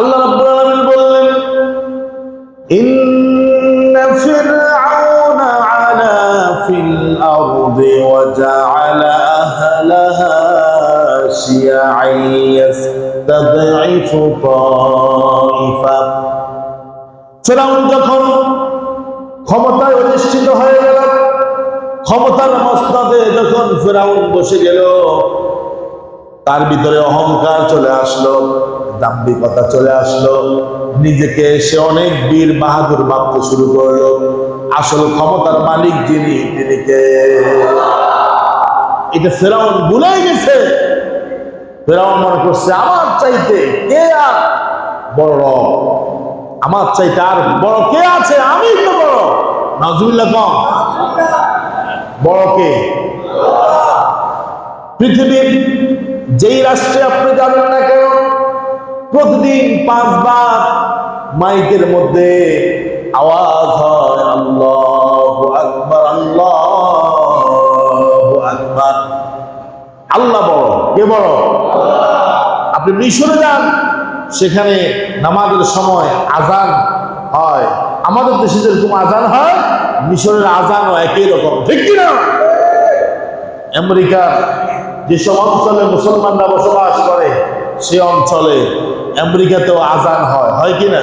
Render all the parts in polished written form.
আল্লাহ রাব্বুল আলামিন বললেন, ইন্না ফিরআউনা আলা ফিল আরদি ওয়া জাআলা আহলাহা শিয়া'আন ইয়াস্তাদঈফু তাইফা। ফিরআউন যখন ক্ষমতায় অধিষ্ঠিত হয়ে গেল, ক্ষমতার মসনদে যখন ফিরআউন বসে গেল, তার ভিতরে অহংকার চলে আসলো, দাম্ভিকতা চলে আসলো, নিজেকে সে অনেক বীর বাহাদুর ভাবতে শুরু করলো। আসল ক্ষমতার মালিক যিনি, তিনি কে? এটা ফিরআউন ভুলে গেছে। ফিরআউন মনে করছে আমার চাইতে কে আর বড় রব, আমার চাইতে আর বড় কে আছে, আমি তো বড়। নাউজুবিল্লাহ কম, বড় কে? পৃথিবীর যেই রাষ্ট্রে আপনি যাবেন না কেন, প্রতিদিন 5 বার মাইকের মধ্যে আওয়াজ হয়, আল্লাহু আকবার, আল্লাহু আকবার। আল্লাহ বড়, কে বড়? আপনি মিশরে যান, সেখানে নামাজের সময় আজান হয়, আমাদের দেশে যেরকম আজান হয়, মিশরের আজানও একই রকম, ঠিক কিনা? আমেরিকার যেসব অঞ্চলে মুসলমানরা বসবাস করে, সে অঞ্চলে আমেরিকাতেও আজান হয়, হয় কিনা?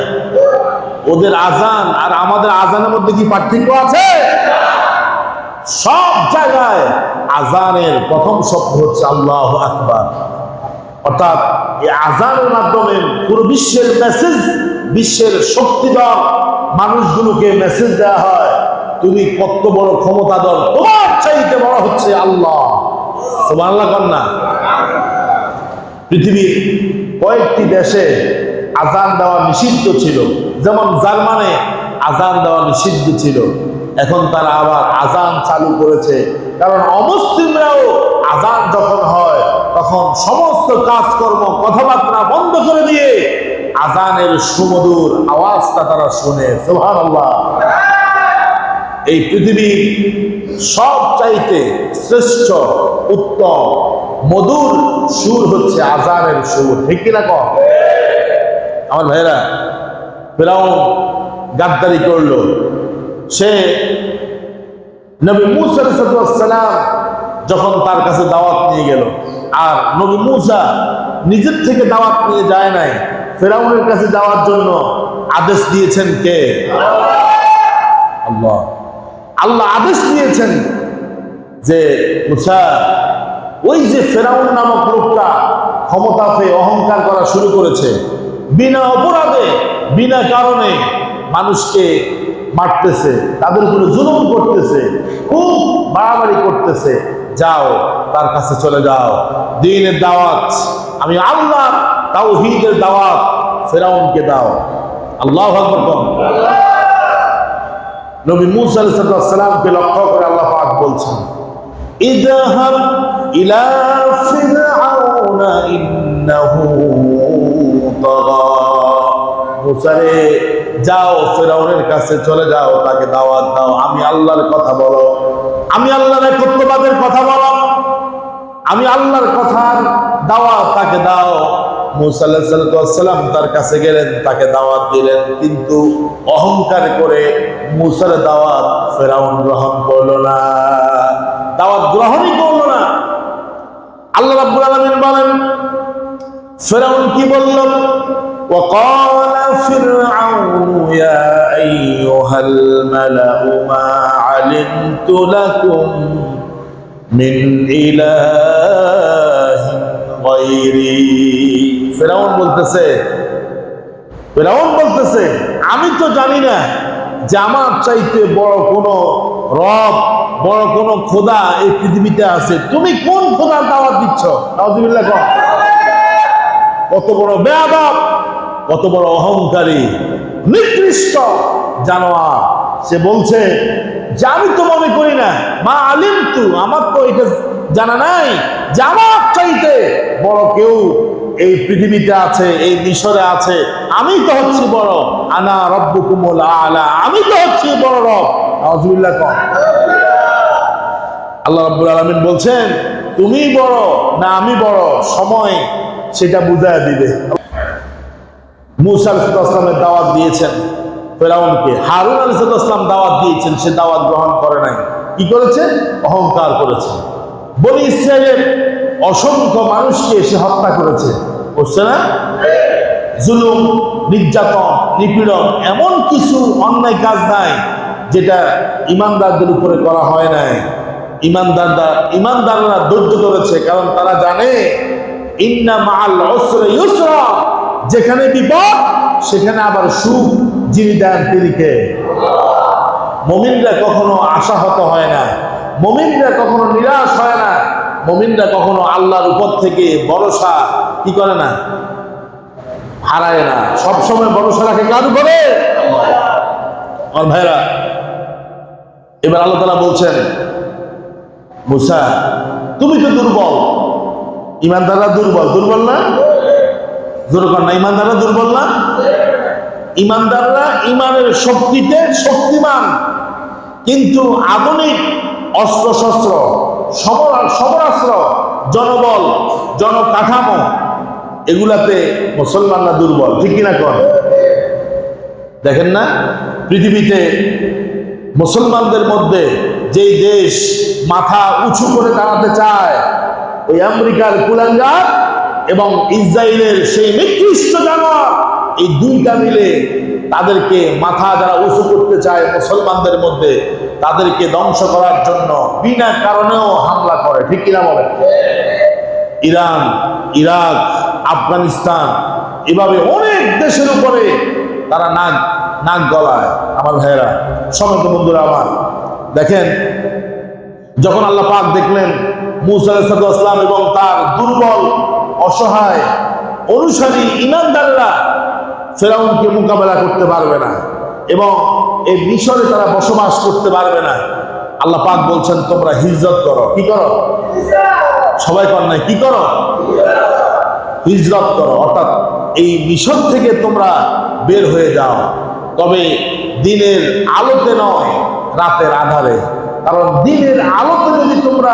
ওদের আজান আর আমাদের আজানের মধ্যে কি পার্থক্য আছে? সব জায়গায় আজানের প্রথম শব্দ হচ্ছে আল্লাহু আকবার। অর্থাৎ এই আজানের মাধ্যমে পুরো বিশ্বের মেসেজ, বিশ্বের শক্তিধর মানুষগুলোকে মেসেজ দেওয়া হয়, তুমি কত বড় ক্ষমতাধর, তোমার চাইতে বড় হচ্ছে আল্লাহ। সুবহানাল্লাহ কন্যা। পৃথিবীর কয়েকটি দেশে আজান দেওয়া নিষিদ্ধ ছিল, যেমন জার্মানে আজান দেওয়া নিষিদ্ধ ছিল, এখন তারা আবার আজান চালু করেছে। কারণ অমুসলিমরাও আজান যখন হয়, তখন সমস্ত কাজকর্ম কথাবার্তা বন্ধ করে দিয়ে আজানের সুমধুর আওয়াজটা তারা শুনে। সুবহানাল্লাহ। এই পৃথিবীর সব চাইতে শ্রেষ্ঠ, উত্তম, মধুর সুর হচ্ছে আজানের সুর, ঠিক কিনা কম? আমার ভাইরা, ফিরআউন গাদ্দারি করলো। সে নবী মূসা আলাইহিস সালাম যখন তার কাছে দাওয়াত নিয়ে গেল, আর নবী মূসা নিজের থেকে দাওয়াত নিয়ে যায় নাই, ফিরআউনের কাছে যাওয়ার জন্য আদেশ দিয়েছেন কে? আল্লাহ। আল্লাহ আদেশ দিয়েছেন যে মূসা, ওই যে ফিরআউন নামক লোকটা ক্ষমতা পেয়ে অহংকার করা শুরু করেছে, বিনা অপরাধে বিনা কারণে মানুষকে মারতেছে, তাদের উপরে জুলুম করতেছে, খুব বাড়াবাড়ি করতেছে, যাও তার কাছে চলে যাও, দ্বীনের দাওয়াত, আমি আল্লাহ তাওহীদের দাওয়াত ফিরআউনকে দাও। আল্লাহু আকবার। নবী মূসা আলাইহিস সালামকে লক্ষ্য করে আল্লাহ পাক বলছেন, ইযহাব ইলা ফিরআউনা ইন্নাহু তাগা। মূসা রে, যাও ফিরআউনের কাছে চলে যাও, তাকে দাওয়াত দাও, আমি আল্লাহর কথা বলো, আমি আল্লাহর একত্ববাদের কথা বলো, আমি আল্লাহর কথার দাওয়াত তাকে দাও। মূসা আলাইহিস সালাম তার কাছে গেলেন, তাকে দাওয়াত দিলেন, কিন্তু অহংকার করে মূসার দাওয়াত ফিরআউন গ্রহণ করলো না, দাওয়াত গ্রহণই করলো না। আল্লাহ রাব্বুল আলামিন বলেন, ফিরআউন কি বলল? وقال فرعون يا أيها الملأ ما علمت لكم من إله غيري। ফিরআউন বলতেছে আমি তো জানি না যে আমার চাইতে বড় কোনো রব, বড় কোনো খোদা এই পৃথিবীতে আছে, তুমি কোন খোদার দাওয়াত দিচ্ছ? নাউজুবিল্লাহ। কত বড় বেয়াদব, কত বড় অহংকারী, নিকৃষ্ট জানোয়ার। সে বলছে যে আমি তো মনে করি না, মা আলিমতু, আমার তো এটা জানা নাই যে আমার চাইতে বড় কেউ এই পৃথিবীতে আছে, এই মিশরে আছে, আমি তো হচ্ছি বড়। আনা রব্বুকুমুল আলা, আমি তো হচ্ছি বড় রব। নাউজুবিল্লাহ। আল্লাহ রাব্বুল আলামিন বলছেন, তুমি বড় না আমি বড়, সময় সেটা বুঝায় দিবে। মূসা আলাইহিস সালামের দাওয়াত দিয়েছেন ফেরাউনকে, হারুন আলাইহিস সালাম দাওয়াত দিয়েছেন, সে দাওয়াত গ্রহণ করে নাই। কি করেছে? অহংকার করেছে। বনি ইসরাইলের অসংখ্য মানুষকে সে হত্যা করেছে, করছে না? জুলুম, নির্যাতন, নিপীড়ন, এমন কিছু অন্যায় কাজ নাই যেটা ইমানদারদের উপরে করা হয় নাই। ইমানদাররা ধৈর্য ধরেছে, কারণ তারা জানে ইন্না মাআল উসরি ইউসরা, যেখানে বিপদ সেখানে আবার সুখ যিনি দেন তিনি কে? মুমিনরা কখনো আশাহত হয় না, মুমিনরা কখনো নিরাশ হয় না, মুমিনরা কখনো আল্লাহর উপর থেকে ভরসা কি করে না? হারায় না। সবসময় ভরসা রাখে কার উপরে? আমার ভাইরা, এবার আল্লাহ তাআলা বলছেন, মূসা তুমি তো দুর্বল, ইমানদাররা দুর্বল, দুর্বল না? জোরকার না, ইমানদাররা দুর্বল না? ইমানদাররা ইমানের শক্তিতে শক্তিমান, কিন্তু আধুনিক অস্ত্র শস্ত্র, সমরাস্ত্র, জনবল, জনকাঠামো, এগুলাতে মুসলমানরা দুর্বল। ঠিক কিনা কর? দেখেন না পৃথিবীতে মুসলমানদের মধ্যে যেই দেশ মাথা উঁচু করে দাঁড়াতে চায়, ওই আমেরিকার কুলাঙ্গার এবং ইসরায়েলের সেই নিকৃষ্ট জানোয়ার, এই দুইটা মিলে তাদেরকে মাথা যারা উঁচু করতে চায় মুসলমানদের মধ্যে, তাদেরকে ধ্বংস করার জন্য বিনা কারণেও হামলা করে। ঠিক কিনা বলে? ইরান, ইরাক, আফগানিস্তান, এভাবে অনেক দেশের উপরে তারা নাক গলায়। আমার ভাইয়েরা, সমস্ত বন্ধুরা আমার, দেখেন যখন আল্লাহ পাক দেখলেন মূসা আলাইহিস সালাম এবং তার দুর্বল অসহায় অনুসারী ইমানদাররা ফেরাউনকে মোকাবেলা করতে পারবে না এবং এই মিশরে তারা বসবাস করতে পারবে না, আল্লাহ পাক বলছেন তোমরা হিজরত করো। কি করো? সবাই কর নাই, কি করো? হিজরত করো, অর্থাৎ এই মিশর থেকে তোমরা বের হয়ে যাও, তবে দিনের আলোতে নয়, রাতের আধারে। কারণ দিনের আলোতে যদি তোমরা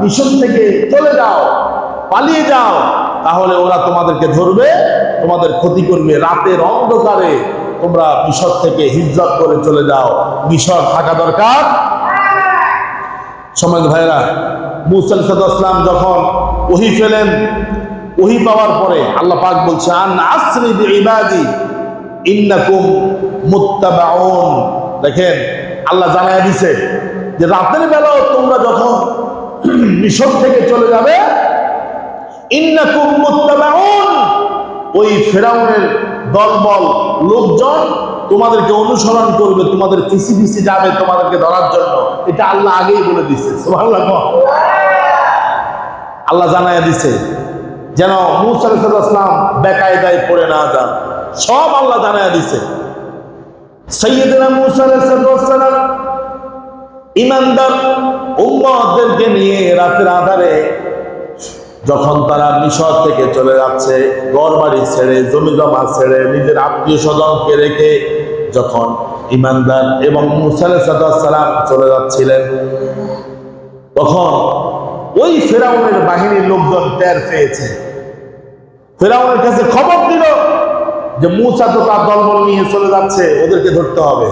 মিশর থেকে চলে যাও, পালিয়ে যাও, তাহলে ওরা তোমাদেরকে ধরবে, তোমাদের ক্ষতি করবে। রাতের অন্ধকারে তোমরা মিশর থেকে হিজরত করে চলে যাও, মিশর থাকা দরকার। সম্মানিত ভাইরা, মূসা আলাইহিস সালাম যখন ওহী পেলেন, ওহী পাওয়ার পরে আল্লাহ পাক বলছে আন আসরি বিইবাদি ইন্নাকুম মুত্তাবাউন। দেখেন আল্লাহ জানায় দিছে যে রাতের বেলাও তোমরা যখন মিশর থেকে চলে যাবে, ইন্নাকুম মুত্তাবাউন, ওই ফেরাউনের দলবল লোকজন তোমাদেরকে অনুসরণ করবে, তোমাদের পিছি পিছি যাবে তোমাদেরকে ধরার জন্য। এটা আল্লাহ আগেই বলে দিছে। সুবহানাল্লাহ। আল্লাহ জানায় দিছে যেন মূসা আলাইহিস সালাম বেকায়দায় পড়ে না যান, সব আল্লাহ জানায় দিছে। সাইয়্যিদনা মূসা আলাইহিস সালাম ইমানদার উম্মতদেরকে নিয়ে রাতের আধারে যখন তারা মিশর থেকে চলে যাচ্ছে, ঘর বাড়ি ছেড়ে, জমি জমা ছেড়ে, নিজের আত্মীয় স্বজনকে রেখে যখন ইমানদার এবং মূসা আলাইহিস সালাম চলে যাচ্ছিলেন, তখন ওই ফেরাউনের বাহিনীর লোকজন টের পেয়েছে, ফেরাউনের কাছে খবর দিল যে মূসা তো তার দলবল নিয়ে চলে যাচ্ছে, ওদেরকে ধরতে হবে।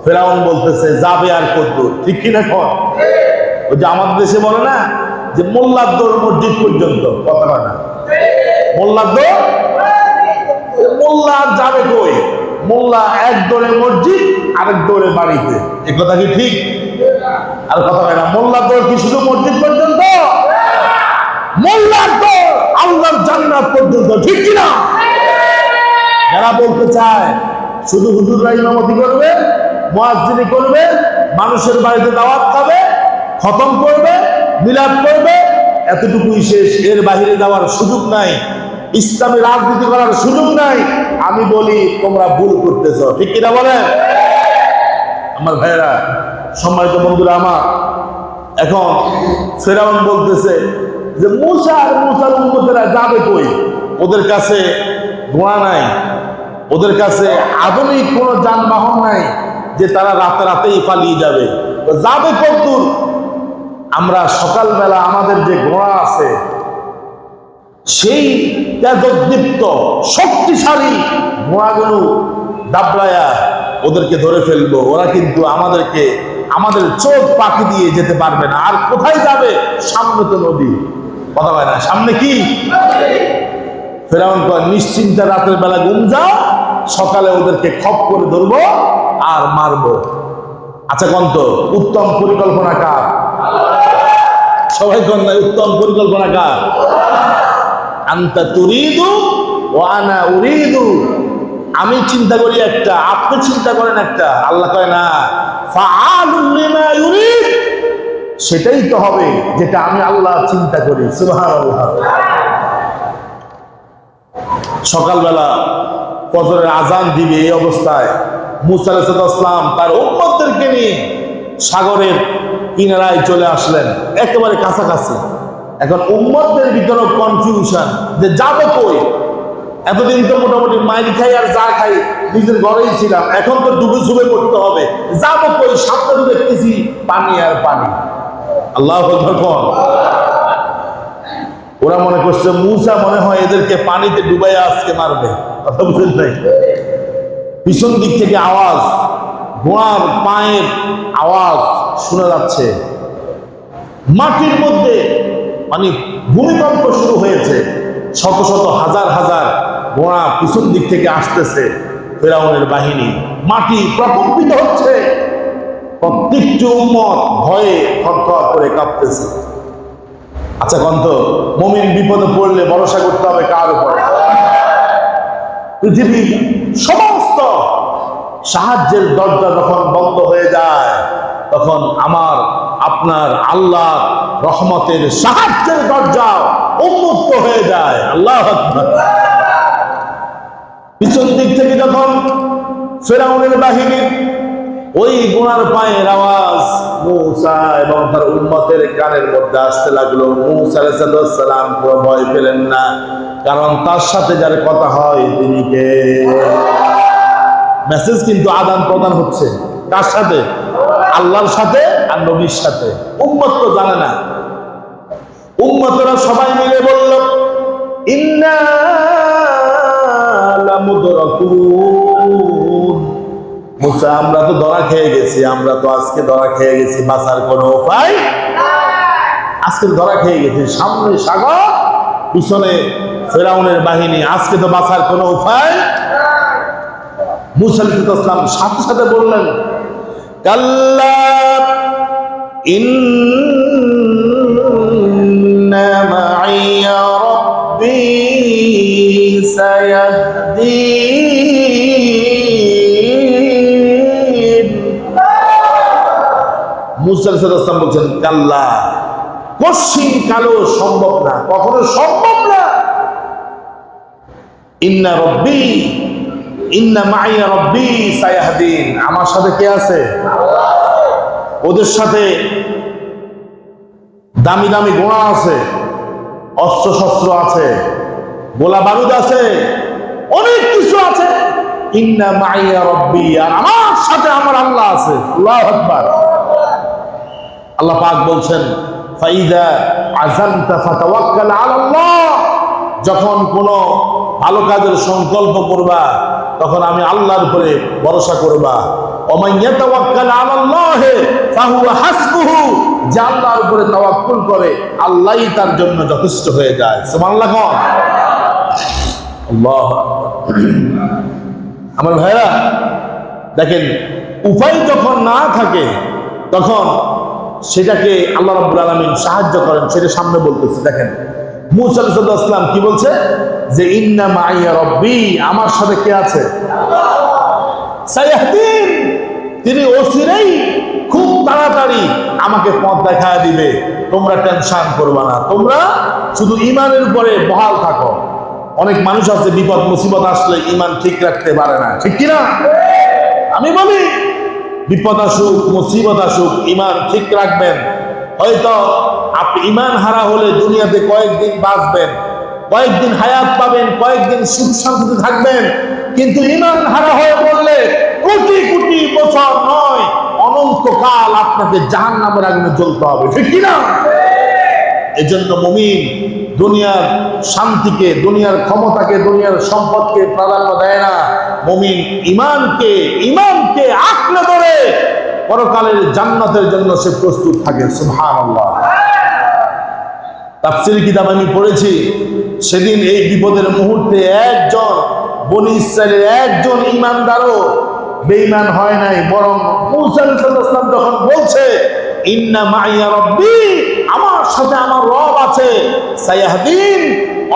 ফেরাউন বলতেছে যাবে আর কতদূর? ঠিক কিনা কর? ওই যে আমাদের দেশে বলে না যে মোল্লার দৌড় মসজিদ পর্যন্ত, কথা হয় না? মোল্লার দৌড়, মোল্লা আর যাবে কই? মোল্লা এক দৌড়ে মসজিদ, আরেক দৌড়ে বাড়িতে। এ কথা কি ঠিক? আর কথা হয় না? মোল্লার দৌড় কি শুধু মসজিদ পর্যন্ত? মোল্লার দৌড় আল্লাহর জান্নাত পর্যন্ত। ঠিক কিনা? যারা বলতে চায় শুধু হুজুররা ইমামতি করবে, মুয়াজ্জিনি করবে, মানুষের বাড়িতে দাওয়াত খাবে, খতম করবে, মিলাদ করবে, এতটুকুই শেষ, এর বাইরে যাওয়ার সুযোগ নাই, ইসলামী রাজনীতি করার সুযোগ নাই, আমি বলি তোমরা ভুল করতেছ। ঠিক কিনা বলেন? আমার ভাইয়েরা, সম্মানিত বন্ধুরা আমার, এখন ফেরাউন বলতেছে যে মূসা আর মূসার উম্মতেরা যাবে কই? ওদের কাছে ঘোড়া নাই, ওদের কাছে আধুনিক কোনো যানবাহন নাই যে তারা রাতে রাতেই পালিয়ে যাবে। যাবে কতদূর? আমরা সকালবেলা আমাদের যে ঘোড়া আছে, সেই তেজোদ্দীপ্ত শক্তিশালী ঘোড়াগুলো দাবড়ায়া ওদেরকে ধরে ফেলবো, ওরা কিন্তু আমাদের চোখ পাখি দিয়ে যেতে পারবে না। আর কোথায় যাবে? সামনে তো নদী, কথা হয় না, সামনে কি? ফেরাউন কয় নিশ্চিন্তে রাতের বেলা ঘুম যাও, সকালে ওদেরকে খপ করে ধরবো আর মারবো। আচ্ছা কন্ত উত্তম পরিকল্পনা কার? সবাই কন না, উত্তম পরিকল্পনা কার? আনতা তুরিদু ওয়া আনা উরিদু, আমি চিন্তা করি একটা, আপনি চিন্তা করেন একটা। আল্লাহ কয় না, ফাআলুল লিমা ইউরিদ, সেটাই তো হবে যেটা আমি আল্লাহ চিন্তা করি। সুবহানাল্লাহ। সকালবেলা ফজরের আজান দিবে, এই অবস্থায় মুসা আলাইহিস সালাম তার উম্মতদেরকে নিয়ে সাগরের কিনারায় চলে আসলেন, একেবারে কাছাকাছি। এখন উম্মতদের ভিতরে কনফিউশন যে যাবো কই? এতদিন তো মোটামুটি মাইল খাই আর যা খাই নিজের ঘরেই ছিলাম, এখন তো ডুবে ছুবে করতে হবে, যাবো কই? সামনে তো দেখতেছি পানি আর পানি। আল্লাহু আকবার। ওরা মনে করছে মুসা মনে হয় এদেরকে পানিতে ডুবাইয়া আজকে মারবে, কথা বুঝেন নাই? পিছন দিক থেকে আওয়াজ, ঘোড়ার পায়ের আওয়াজ শোনা যাচ্ছে, মাটির মধ্যে মানে ভূমিকম্প শুরু হয়েছে, শত শত হাজার হাজার ঘোড়া পিছন দিক থেকে আসতেছে, ফেরাউনের বাহিনী, মাটি প্রকম্পিত হচ্ছে, প্রত্যেকটি উম্মত ভয়ে থরথর করে কাঁপতেছে। আচ্ছা কন্ত মুমিন বিপদে পড়লে ভরসা করতে হবে কার উপর? পৃথিবীর সমস্ত সাহায্যের দরজা যখন বন্ধ হয়ে যায়, তখন আমার আপনার আল্লাহ রহমতের সাহায্যের দরজা উন্মুক্ত হয়ে যায়। আল্লাহু আকবার। পিছন দিক থেকে যখন ফেরাউনের বাহিনী ওই ঘোড়ার পায়ের আওয়াজ মুসা এবং তার উম্মতের কানের মধ্যে আসতে লাগলো, মুসা আলাইহিস সালাম পুরো ভয় পেলেন না, কারণ তার সাথে যার কথা হয় তিনি কে? মেসেজ কিন্তু আদান প্রদান হচ্ছে কার সাথে? আল্লাহর সাথে আর নবীর সাথে। উম্মত তো জানে না। উম্মতরা সবাই মিলে বলল, ইন্না লামুদরাকুন, মুসা আমরা তো ধরা খেয়ে গেছি, আমরা তো আজকে ধরা খেয়ে গেছি, বাঁচার কোনো উপায় আজকে ধরা খেয়ে গেছি, সামনে সাগর, পিছনে ফেরাউনের বাহিনী, আজকে তো বাঁচার কোনো উপায়। মুসা আলাইহিস সালাম সাথে সাথে বললেন, কাল্লা ইন্না মাইয়া রাব্বি সায়াহদিন। মুসা আলাইহিস সালাম বলছেন কাল্লা, কশিন কালো সম্ভব না, কখনো সম্ভব না। ইন্না রাব্বি, ইন্না মাইয়া রাব্বি সায়াহদিন, আমার সাথে কে আছে? ওদের সাথে দামি দামি ঘোড়া আছে, অস্ত্র শস্ত্র আছে, গোলা বারুদ আছে, অনেক কিছু আছে। ইন্না মাইয়া রাব্বি, আর আমার সাথে আমার আল্লাহ আছে। আল্লাহু আকবার। আল্লাহ পাক বলছেন, ফাইদা আযামতা ফাতাওয়াক্কাল আলাল্লাহ, যখন কোনো ভালো কাজের সংকল্প করবা তখন আমি আল্লাহর উপরে ভরসা করবা। ওমান ইয়াতাওয়াক্কাল আলাল্লাহ ফাহুয়া হাসবুহু, যে আল্লাহর উপরে তাওয়াক্কুল করে আল্লাহই তার জন্য যথেষ্ট হয়ে যায়। সুবহানাল্লাহ। আল্লাহু আকবার। আমার ভাইরা দেখেন, উপায় যখন না থাকে তখন সেটাকে আল্লাহ রাব্বুল আলামিন সাহায্য করেন, সেটা সামনে বলতেছে। দেখেন মুসা আলাইহিস সালাম কি বলছে, যে ইন্না মাইয়া রাব্বি, আমার সাথে কে আছে? সায়াহদিন, তিনি অচিরেই খুব তাড়াতাড়ি আমাকে পথ দেখায় দিবে, তোমরা টেনশন করবা না, তোমরা শুধু ঈমানের উপরে বহাল থাকো। অনেক মানুষ আছে বিপদ মুসিবত আসলে ঈমান ঠিক রাখতে পারে না, ঠিক কি না? আমি বলি বিপদ আসুক মুসিবত আসুক ঈমান ঠিক রাখবেন। হয়তো আপনি ঈমান হারা হলে দুনিয়াতে কয়েকদিন বাঁচবেন, কয়েকদিন হায়াত পাবেন, কয়েকদিন সুখ শান্তিতে থাকবেন, কিন্তু ঈমান হারা হয়ে পড়লে কোটি কোটি বছর নয়, অনন্তকাল আপনাকে জাহান্নামের আগুনে জ্বলতে হবে, ঠিক কি না? এজন্য মুমিন দুনিয়ার শান্তিকে, দুনিয়ার ক্ষমতাকে, দুনিয়ার সম্পদকে প্রাধান্য দেয় না। মুমিন ইমানকে আঁকড়ে ধরে পরকালের জান্নাতের জন্য সে প্রস্তুত থাকে। সুবহানাল্লাহ। তাফসীর কিতাব আমি পড়েছি, সেদিন এই বিপদের মুহূর্তে একজন বনী ইসরাইলের একজন ঈমানদারও বেঈমান হয় নাই, বরং মূসা আলাইহিস সালাম যখন বলছে ইন্না মাইয়া রাব্বি, আমার সাথে আমার রব আছে, সায়াহদিন,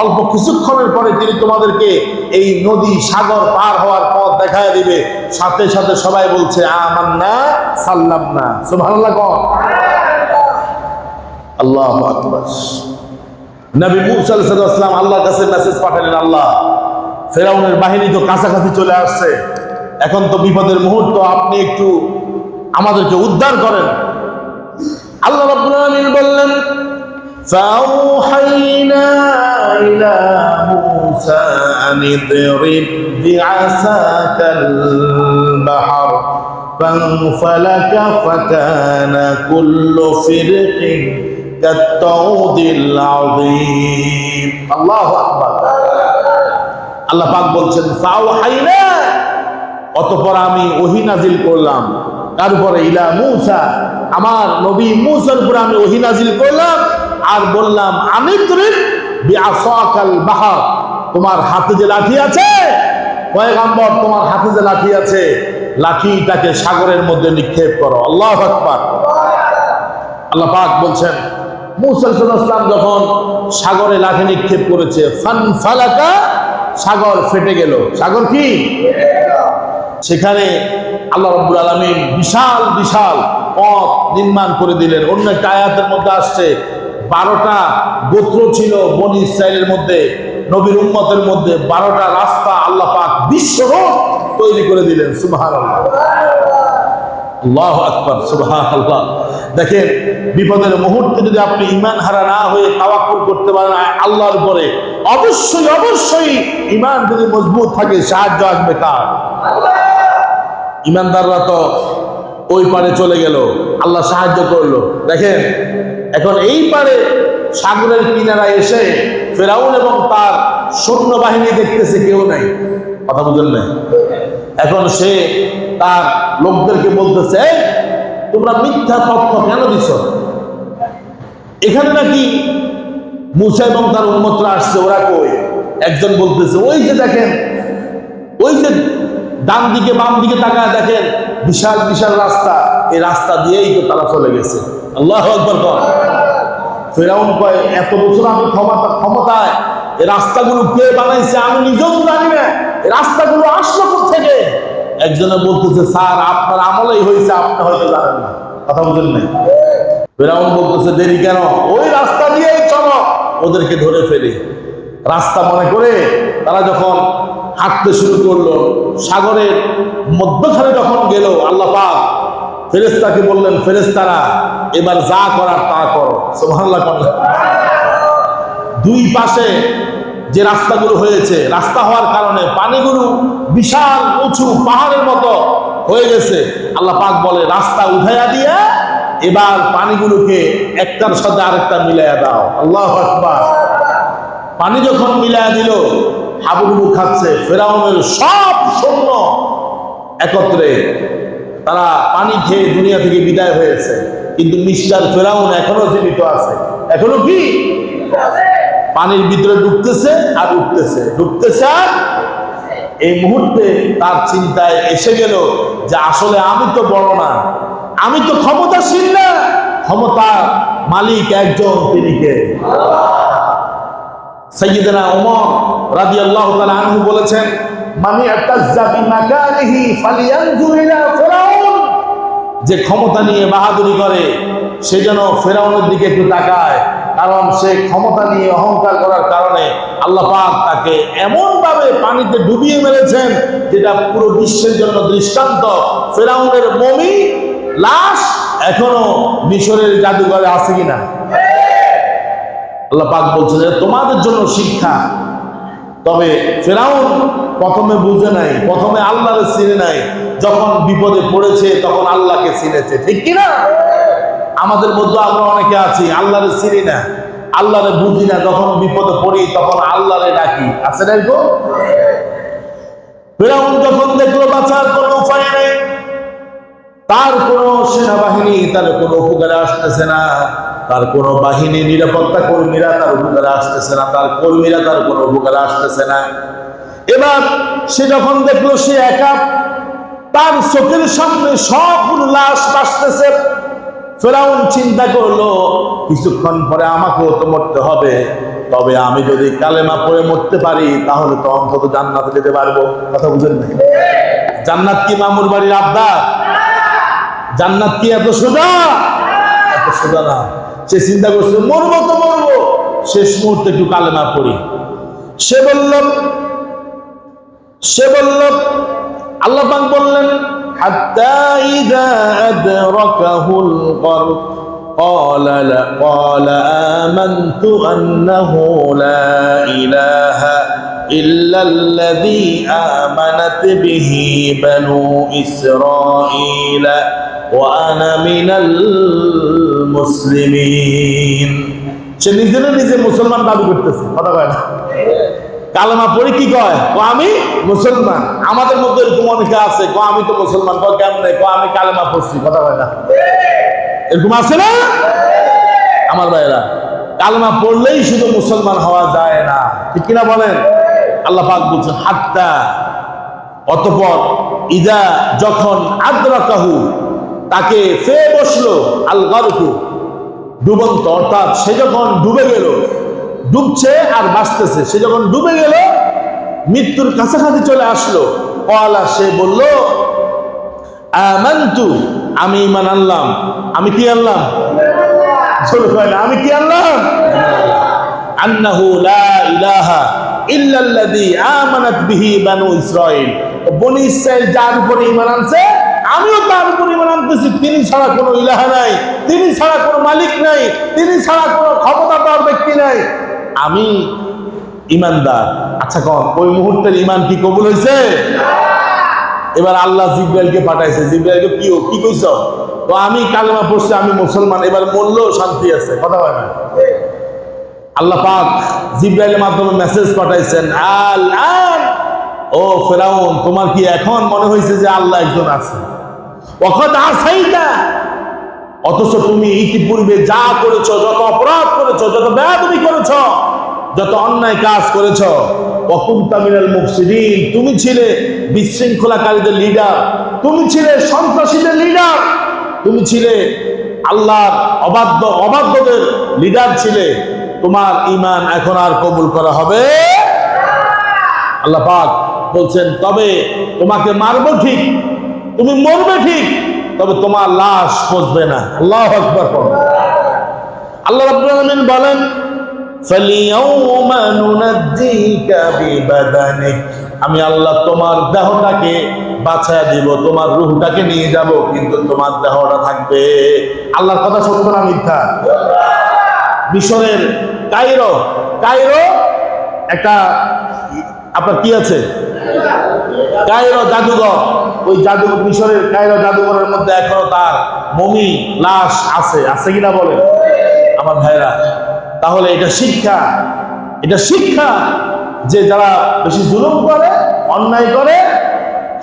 অল্প কিছুক্ষণের পরে তিনি তোমাদেরকে এই নদী সাগর পার হওয়ার পথ দেখায় দিবে। সাথে সাথে সবাই বলছে আমান্না সাল্লামনা। সুবহানাল্লাহ। আল্লাহু আকবার। নবী মূসা আলাইহিস সালাম আল্লাহর কাছে মেসেজ পাঠালেন, আল্লাহ, ফেরাউনের বাহিনী তো কাছাকাছি চলে আসছে, এখন তো বিপদের মুহূর্ত, আপনি একটু আমাদেরকে উদ্ধার করেন। আল্লাহ রাব্বুল আলামিন বললেন فأوحينا إلى موسى أن اضرب بعصاك البحر فانفلق فكان كل فرق كالطود العظيم। الله أكبر। আল্লাহ পাক বলছেন ফাওহাইনা, অতঃপর আমি ওহী নাজিল করলাম। তার উপরে ইলা মূসা, আমার নবী মূসার উপরে আমি ওহী নাজিল করলাম আর বললাম আনিদ্রিব বিআসাকাল বাহর, তোমার হাতে যে লাঠি আছে পয়গম্বর, তোমার হাতে যে লাঠি আছে, লাঠিটাকে সাগরের মধ্যে নিক্ষেপ করো। আল্লাহু আকবার। আল্লাহ পাক বলছেন মূসা আলাইহিস সালাম যখন সাগরে লাঠি নিক্ষেপ করেছে, ফানফালাকা, সাগর ফেটে গেল। সাগর কি? সেখানে আল্লাহ রাব্বুল আলামিন বিশাল বিশাল পথ নির্মাণ করে দিলেন। অন্য একটা আয়াতের মধ্যে আসছে 12টা গোত্র ছিল বনী ইসরাইলের মধ্যে, নবীর উম্মতের মধ্যে 12টা রাস্তা আল্লাহ পাক বিশ্বরোড তৈরি করে দিলেন। সুবহানাল্লাহ। আল্লাহু আকবার। সুবহানাল্লাহ। দেখেন, বিপদের মুহূর্তে যদি আপনি ঈমান হারা না হয়ে তাওয়াক্কুল করতে পারেন আল্লাহর উপরে, অবশ্যই অবশ্যই ঈমান যদি মজবুত থাকে সাহায্য আসবে কার? ঈমানদাররা তো ওই পারে চলে গেল, আল্লাহ সাহায্য করলো। দেখেন, এখন এই পারে সাগরের কিনারায় এসে ফেরাউন এবং তার সৈন্যবাহিনী দেখতেছে কেউ নাই। কথা বুঝেন না? এখন সে তার লোকদেরকে বলতেছে, তোমরা মিথ্যা তথ্য কেন দিছ? এখানে নাকি মূসা এবং তার উম্মতরা আসছে, ওরা কই? একজন বলতেছে, ওই যে দেখেন, ওই যে ডান দিকে বাম দিকে তাকায় দেখেন বিশাল বিশাল রাস্তা, এই রাস্তা দিয়েই তো তারা চলে গেছে। আল্লাহু আকবার। ফেরাউন কয়, এত বছর আমি ক্ষমতায়, এই রাস্তাগুলো কে বানাইছে আমি নিজেও জানি না, এই রাস্তাগুলো আসলো কোথেকে? একজনে বলতেছে, স্যার আপনার আমলেই হয়েছে, আপনি হয়তো জানেন না। কথা বুঝেন নাই? ফেরাউন বলতেছে, দেরি কেন, ওই রাস্তা দিয়েই চলো, ওদেরকে ধরে ফেলি। রাস্তা মনে করে তারা যখন হাঁটতে শুরু করলো, সাগরের মধ্যখানে যখন গেল, আল্লাহ পাক ফেরেশতাকে বললেন, ফেরেশতারা এবার যা করার তা করো। সুবহানাল্লাহ। দুই পাশে যে রাস্তাগুলো হয়েছে, রাস্তা হওয়ার কারণে পানিগুলো বিশাল উঁচু পাহাড়ের মতো হয়ে গেছে। আল্লাহ পাক বলে, রাস্তা উঠাইয়া দিয়া এবার পানিগুলোকে একটার সাথে আরেকটা মিলাইয়া দাও। আল্লাহু আকবার। পানি যখন মিলাইয়া দিল, হাবুডুবু খাচ্ছে ফেরাউনের সব সৈন্য একত্রে, তারা পানি খেয়ে দুনিয়া থেকে বিদায় হয়েছে, কিন্তু মিস্টার ফেরাউন এখনো জীবিত আছে। এখনো কি? পানির ভিতরে ডুবতেছে আর উঠতেছে, ডুবতেছে আর। এই মুহূর্তে তার চিন্তায় এসে গেল যে আসলে আমি তো বড় না, আমি তো ক্ষমতাশীল না, ক্ষমতার মালিক একজন, তিনি কে? সাইয়্যিদনা ওমর রাদিয়াল্লাহু তাআলা আনহু বলেছেন, মানি আতাজ্জা বিমাকানিহি ফালিয়ানজুর ইলা ফিরাউন, যে ক্ষমতা নিয়ে বাহাদুরি করে সে যেন ফেরাউনের দিকে একটু তাকায়, কারণ সে ক্ষমতা নিয়ে অহংকার করার কারণে আল্লাহ পাক তাকে এমন ভাবে পানিতে ডুবিয়ে মেরেছেন যেটা পুরো বিশ্বের জন্য দৃষ্টান্ত। ফেরাউনের মমি লাশ এখনো মিশরের জাদুঘরে আছে কিনা? আল্লাহ পাক বলছেন তোমাদের জন্য শিক্ষা। তবে ফেরাউন প্রথমে বুঝে নাই, প্রথমে আল্লাহকে চিনে নাই, যখন বিপদে পড়েছে তখন আল্লাহকে চিনেছে। ঠিক কিনা? আমাদের মধ্যে আমরা অনেকে আছি আল্লাহকে চিনি না, আল্লাহরে বুঝি না, যখন বিপদে পড়ি তখন আল্লাহরে ডাকি, আছে না গো? ফিরাউন যখন দেখলো বাঁচার কোনো উপায় নেই, তার কোনো সেনাবাহিনী তার কোনো উপকারে আসতেছে না, তার কোনো বাহিনী নিরাপত্তা কর্মীরা তার উপকারে আসতেছে না, তার কর্মীরা তার কোনো উপকারে আসতেছে না। এবার সে যখন দেখলো সে একা, তার চোখের সামনে সবগুলো লাশ ভাসতেছে, ফেরাউন চিন্তা করলো কিছুক্ষণ পরে আমাকেও তো মরতে হবে, তবে আমি যদি কালেমা পড়ে মরতে পারি তাহলে তো অন্তত জান্নাতে যেতে পারবো। কথা বুঝেন না? জান্নাত কি মামুর বাড়ির আবদার? জান্নাত কি এত সোজা? এত সোজা না। সে চিন্তা করছে মরবো তো মরবো, শেষ মুহূর্তে একটু কালেমা পড়ি। সে বলল আল্লাহ পাক বললেন হাত্তা ইযা আদরাকাহুল গরক قال آمنت أنه لا إله إلا الذي آمنت به بنو إسرائيل وأنا من المسلمين। সে নিজে মুসলমান দাবি করতেছে, কথা কয় না। কালেমা পড়ি কি কয়? আমি মুসলমান। আমাদের মধ্যে এরকম অনেকে আছে, আমি তো মুসলমান। কেমনে? আমি কালেমা পড়ছি, কথা কয় না। এরকম আছে না আমার ভাইরা? কালেমা পড়লেই শুধু মুসলমান হওয়া যায় না, ঠিক কিনা বলেন? আল্লাহ পাক বলছেন হাত্তা, অতঃপর ইদা, যখন আদরাকাহু, তাকে ফেয়ে বসলো, আল গারকু, ডুবন্ত, অর্থাৎ সে যখন ডুবে গেল, ডুবছে আর বাঁচতেছে, সে যখন ডুবে গেল, মৃত্যুর কাছাকাছি চলে আসলো, কলা, সে বলল আমানতু, আমি ঈমান আনলাম। আমি কি আনলাম? আমি কি আনলাম? আন্নাহু লা ইলাহা ইল্লাল্লাযী আমানাত বিহি বানু ইসরাঈল, বনি ইসরাঈল যার উপরে ঈমান আনছে আমিও তার উপরে ঈমান আনতেছি। তিনি ছাড়া কোনো ইলাহা নাই, তিনি ছাড়া কোনো মালিক নাই, তিনি ছাড়া কোনো ক্ষমতাধর ব্যক্তি নাই, আমি ঈমানদার। আচ্ছা কোন ওই মুহূর্তের ঈমান কি কবুল হয়েছে? এবার আল্লাহ জিবরাইলকে পাঠাইছে। জিবরাইলকে কি কইছ? তো আমি কালেমা পড়ছি, আমি মুসলমান, এবার মরলেও শান্তি আছে, কথা হয় না। আল্লাহ পাক জিবরাইলের মাধ্যমে মেসেজ পাঠাইছেন, আল-আন, ও ফেরাউন, তোমার কি এখন মনে হয়েছে যে আল্লাহ একজন আছে? ওয়াকাদ আসাইতা, অথচ তুমি ইতিপূর্বে যা করেছো, যত অপরাধ করেছো, যত বেয়াদবি করেছো, যত অন্যায় কাজ করেছো, ওয়াকুনতা মিনাল মুফসিদিন, তুমি ছিলে বিশৃঙ্খলাকারীদের লিডার, তুমি ছিলে সন্ত্রাসীদের লিডার, তুমি ছিলে আল্লাহর অবাধ্যদের লিডার ছিলে। তোমার ঈমান এখন আর কবুল করা হবে? আল্লাহ পাক বলছেন তবে তোমাকে মারবো ঠিক, তুমি মরবে ঠিক, তবে তোমার লাশ পচবে না। আল্লাহু আকবার। আল্লাহ রাব্বুল আলামিন বলেন ফালিয়াউমা নুনাজ্জিকা বিবাদানিক, আমি আল্লাহ তোমার দেহটাকে বাঁচায় দিব, তোমার রূহটাকে নিয়ে যাব, কিন্তু তোমার দেহটা থাকবে। আল্লাহর কথা সত্য না মিথ্যা? মিশরের কায়রো একটা আপনার কি আছে, কায়রো জাদুঘর, ওই মিশরের কায়রো জাদুঘরের মধ্যে এখনো তার মমি লাশ আছে কিনা বলেন আমার ভাইরা? তাহলে এটা শিক্ষা যে যারা বেশি জুলুম করে, অন্যায় করে,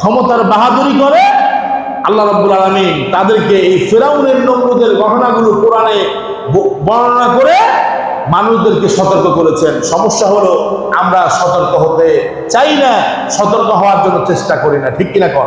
ক্ষমতার বাহাদুরি করে, আল্লাহ রাব্বুল আলামিন তাদেরকে এই ফিরাউনের নমরুদের ঘটনাগুলো কোরআনে বর্ণনা করে মানুষদেরকে সতর্ক করেছেন। সমস্যা হলো আমরা সতর্ক হতে চাই না, সতর্ক হওয়ার জন্য চেষ্টা করি না, ঠিক কিনা কর?